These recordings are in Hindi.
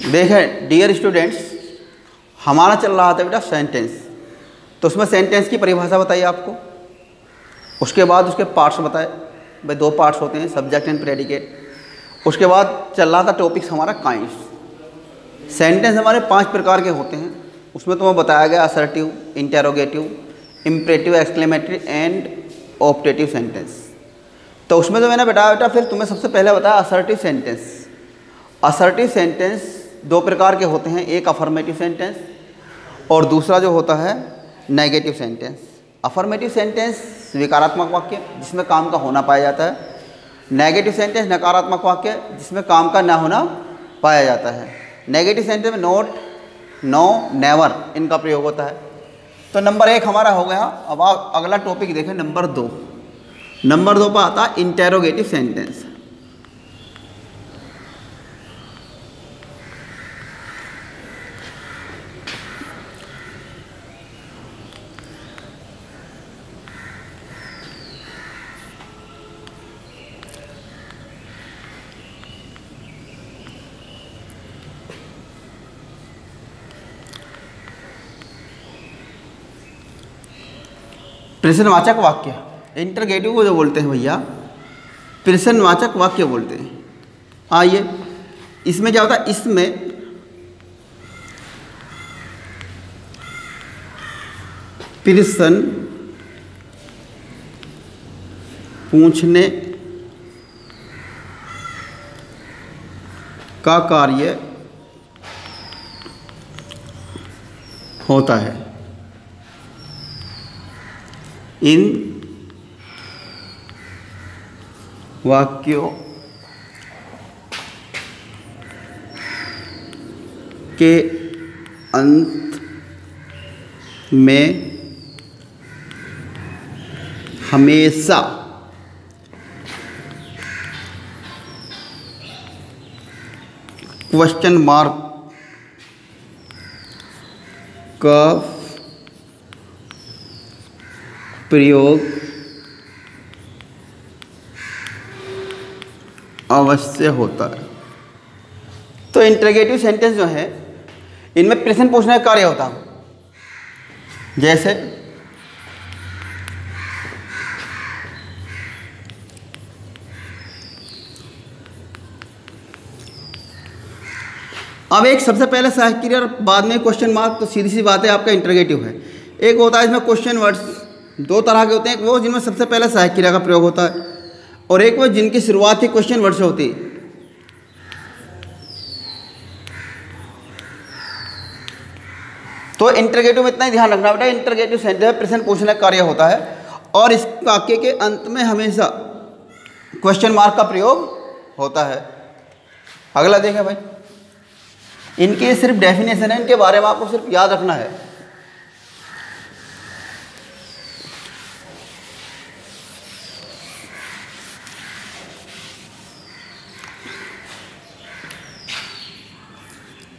देखें डियर स्टूडेंट्स, हमारा चल रहा था बेटा सेंटेंस, तो उसमें सेंटेंस की परिभाषा बताइए आपको, उसके बाद उसके पार्ट्स बताए, भाई 2 पार्ट्स होते हैं, सब्जेक्ट एंड प्रेडिकेट। उसके बाद चल रहा था टॉपिक्स हमारा काइंड्स। सेंटेंस हमारे 5 प्रकार के होते हैं, उसमें तुम्हें बताया गया assertive, interrogative, imperative, exclamatory and optative sentence. तो उसमें तो मैंने बताया बेटा, फिर तुम्हें सबसे पहले बताया असर्टिव सेंटेंस। असर्टिव सेंटेंस 2 प्रकार के होते हैं, एक अफर्मेटिव सेंटेंस और दूसरा जो होता है नेगेटिव सेंटेंस। अफर्मेटिव सेंटेंस विकारात्मक वाक्य जिसमें काम का होना पाया जाता है, नेगेटिव सेंटेंस नकारात्मक वाक्य जिसमें काम का ना होना पाया जाता है। नेगेटिव सेंटेंस में नॉट, नो, नेवर इनका प्रयोग होता है। तो नंबर 1 हमारा हो गया। अब आप अगला टॉपिक देखें, नंबर 2। नंबर 2 पर आता है इंटेरोगेटिव सेंटेंस। प्रश्नवाचक वाक्य, इंटरगेटिव को जो बोलते हैं भैया, प्रश्नवाचक वाक्य बोलते हैं। आइए इसमें क्या होता है, इसमें प्रश्न पूछने का कार्य होता है। इन वाक्यों के अंत में हमेशा क्वेश्चन मार्क का प्रयोग अवश्य होता है। तो इंटरगेटिव सेंटेंस जो है, इनमें प्रश्न पूछने का कार्य होता है। जैसे अब एक सबसे पहले सहायक क्रिया और बाद में क्वेश्चन मार्क, तो सीधी सी बात है आपका इंटरगेटिव है। एक होता है इसमें क्वेश्चन वर्ड्स, 2 तरह के होते हैं, एक वो जिनमें सबसे पहले सहायक क्रिया का प्रयोग होता है और एक वो जिनकी शुरुआत ही क्वेश्चन वर्ड से होती है। तो इंटरगेटिव में इतना ही ध्यान रखना बेटा, इंटरगेटिव सेंटेंस प्रश्न पूछने का कार्य होता है और इस वाक्य के अंत में हमेशा क्वेश्चन मार्क का प्रयोग होता है। अगला देखें भाई, इनकी सिर्फ डेफिनेशन है, इनके बारे में आपको सिर्फ याद रखना है।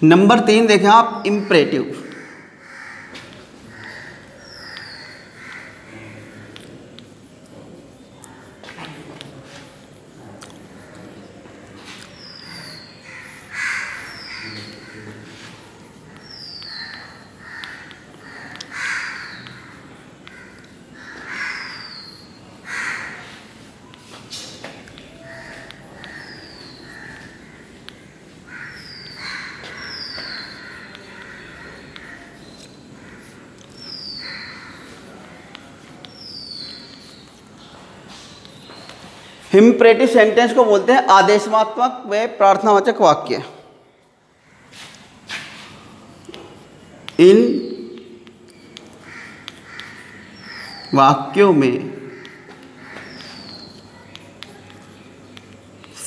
नंबर 3 देखें आप, इम्परेटिव। इम्परेटिव सेंटेंस को बोलते हैं आदेशात्मक व प्रार्थनावाचक वाक्य। इन वाक्यों में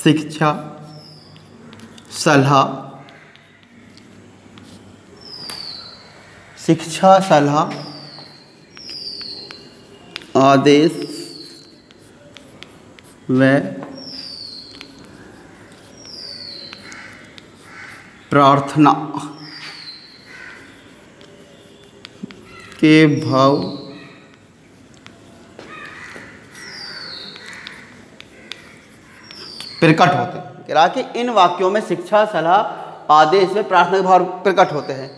शिक्षा, सलाह, आदेश व प्रार्थना के भाव प्रकट होते हैं। कह रहा कि इन वाक्यों में शिक्षा, सलाह, आदेश में प्रार्थना के भाव प्रकट होते हैं।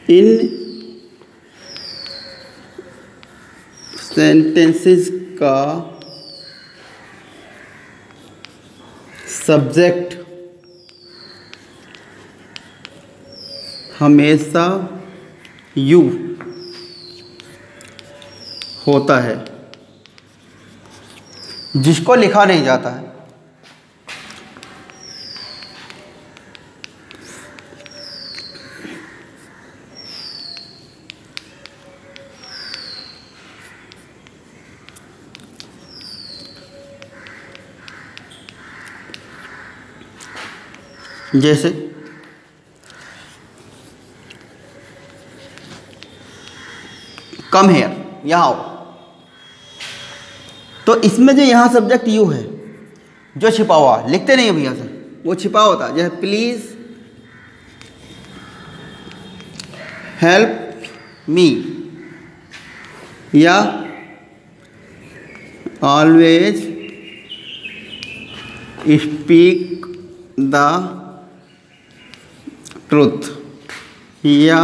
इन सेंटेंसेस का सब्जेक्ट हमेशा यू होता है, जिसको लिखा नहीं जाता है। जैसे कम हेयर, यहाँ आओ, तो इसमें जो यहाँ सब्जेक्ट यू है जो छिपा हुआ, लिखते नहीं है भैया सर, वो छिपा होता है। जैसे प्लीज हेल्प मी या ऑलवेज स्पीक द ट्रुथ या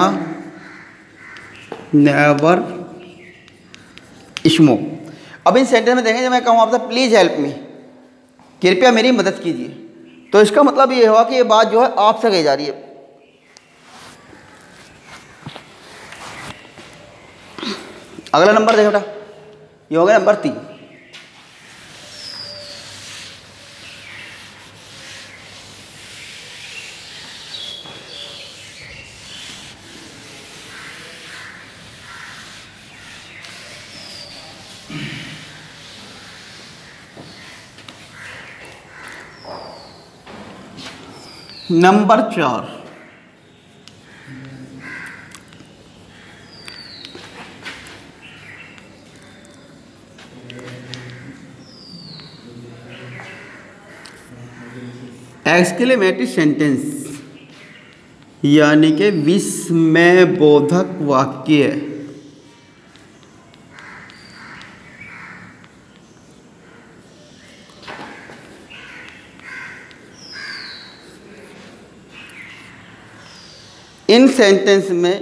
नेवर स्मोक। अब इन सेंटेंस में देखेंगे, मैं कहूँ आपसे प्लीज़ हेल्प मी, कृपया मेरी मदद कीजिए, तो इसका मतलब ये हुआ कि ये बात जो है आपसे कही जा रही है। अगला नंबर देखो बेटा, ये हो गया नंबर 3। नंबर 4, एक्सक्लेमेटरी सेंटेंस यानी कि विस्मयबोधक वाक्य। इन सेंटेंस में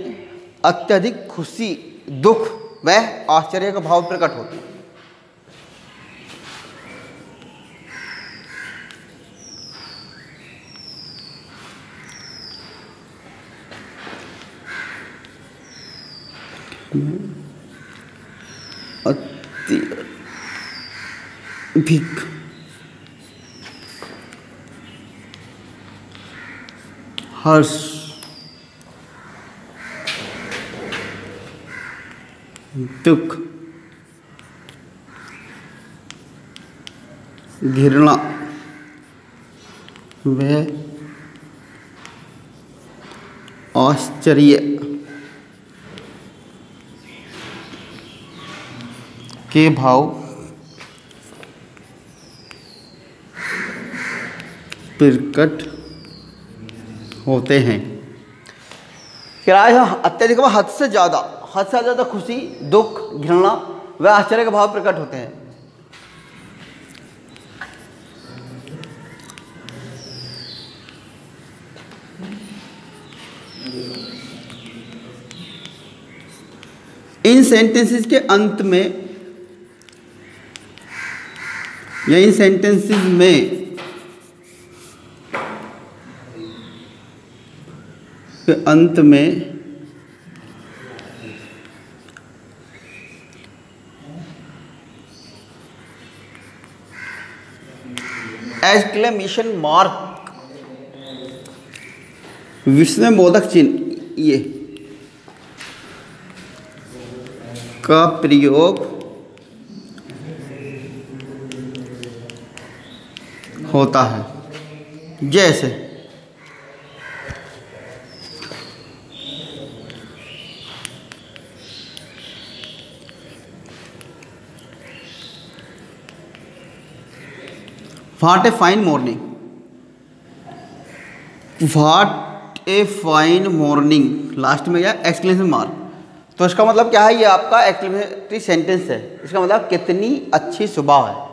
अत्यधिक खुशी, दुख व आश्चर्य का भाव प्रकट होते हैं। अत्यधिक हर्ष, दुख, घृणा व आश्चर्य के भाव प्रकट होते हैं। किराया अत्यधिक हद से ज़्यादा खुशी, दुख, घृणा व आश्चर्य के भाव प्रकट होते हैं। इन सेंटेंसेस के अंत में या इन सेंटेंसेस में के अंत में एक्सक्लेमेशन मार्क, विस्मयबोधक चिन्ह ये का प्रयोग होता है। जैसे what a fine morning, what a fine morning, last में क्या एक्सक्लेमेशन मार्क। तो इसका मतलब क्या है, ये आपका एक्सक्लेमेटरी सेंटेंस है। इसका मतलब कितनी अच्छी सुबह है।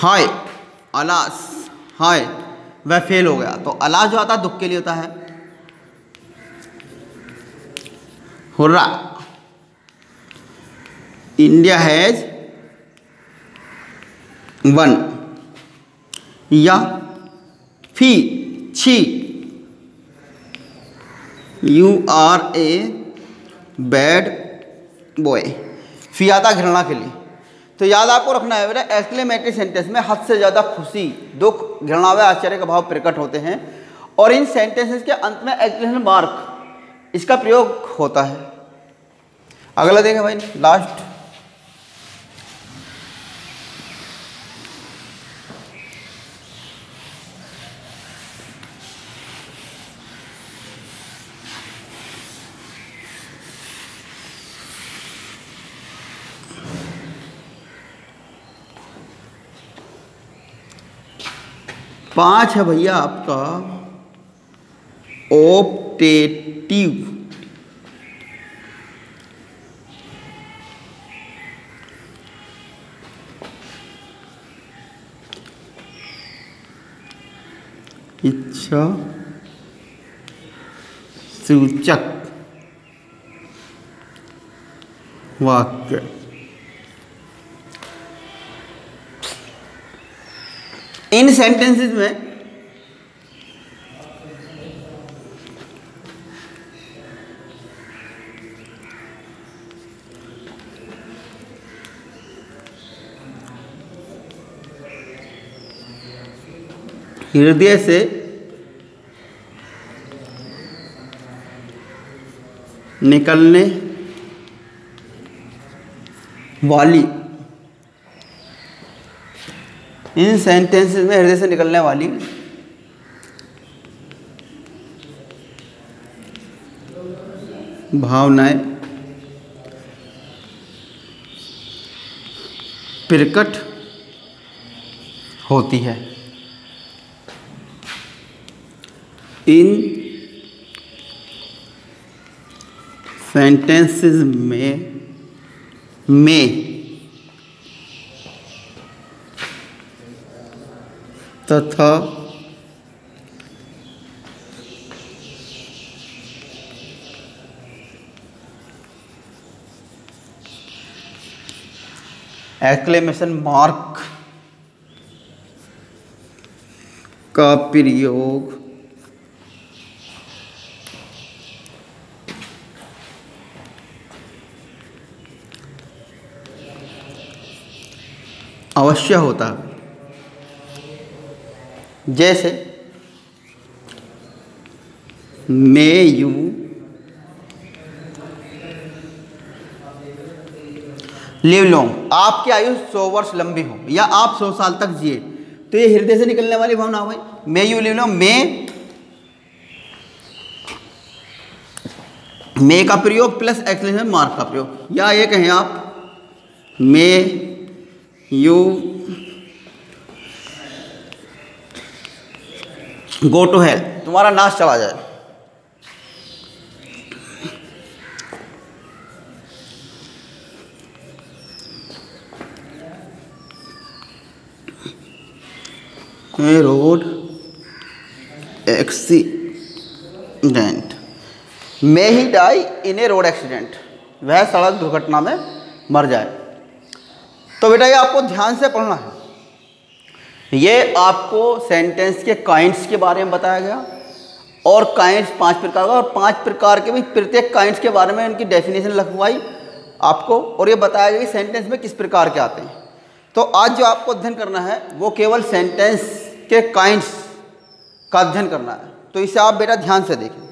हाय, अलास, हाय, वह फेल हो गया। तो अलास जो आता है दुख के लिए होता है। Hurrah, India has won. या फी, छी, you are a bad boy. फी आता घृणा के लिए। तो याद आपको रखना है बेटा, एक्सक्लेमेटरी सेंटेंस में हद से ज़्यादा खुशी, दुख, घृणा व आश्चर्य का भाव प्रकट होते हैं और इन सेंटेंसेस के अंत में एक्सक्लेमेशन मार्क इसका प्रयोग होता है। अगला देखें भाई, लास्ट। पांच है भैया आपका ऑप्टेटिव। इच्छा सूचक वाक्य। इन सेंटेंसेस में हृदय से निकलने वाली, इन सेंटेंसेस में हृदय से निकलने वाली भावनाएं प्रकट होती है। इन सेंटेंसेस में तथा एक्सक्लेमेशन मार्क का प्रयोग अवश्य होता है। जैसे मे यू लिव लॉन्ग, आपकी आयु 100 वर्ष लंबी हो या आप 100 साल तक जिए, तो ये हृदय से निकलने वाली भावना हो भाई। मे यू लिव लॉन्ग, मे का प्रयोग प्लस एक्सक्लेमेशन मार्क का प्रयोग, या ये कहें आप may you go to hell, तुम्हारा नाश चला जाए। Road accident, may he die in a road accident, वह सड़क दुर्घटना में मर जाए। तो बेटा ये आपको ध्यान से पढ़ना है। ये आपको सेंटेंस के काइंड्स के बारे में बताया गया और काइंड्स 5 प्रकार का, और 5 प्रकार के भी प्रत्येक काइंड्स के बारे में उनकी डेफिनेशन लिखवाई आपको, और ये बताया गया कि सेंटेंस में किस प्रकार के आते हैं। तो आज जो आपको अध्ययन करना है वो केवल सेंटेंस के काइंड्स का अध्ययन करना है। तो इसे आप बेटा ध्यान से देखें।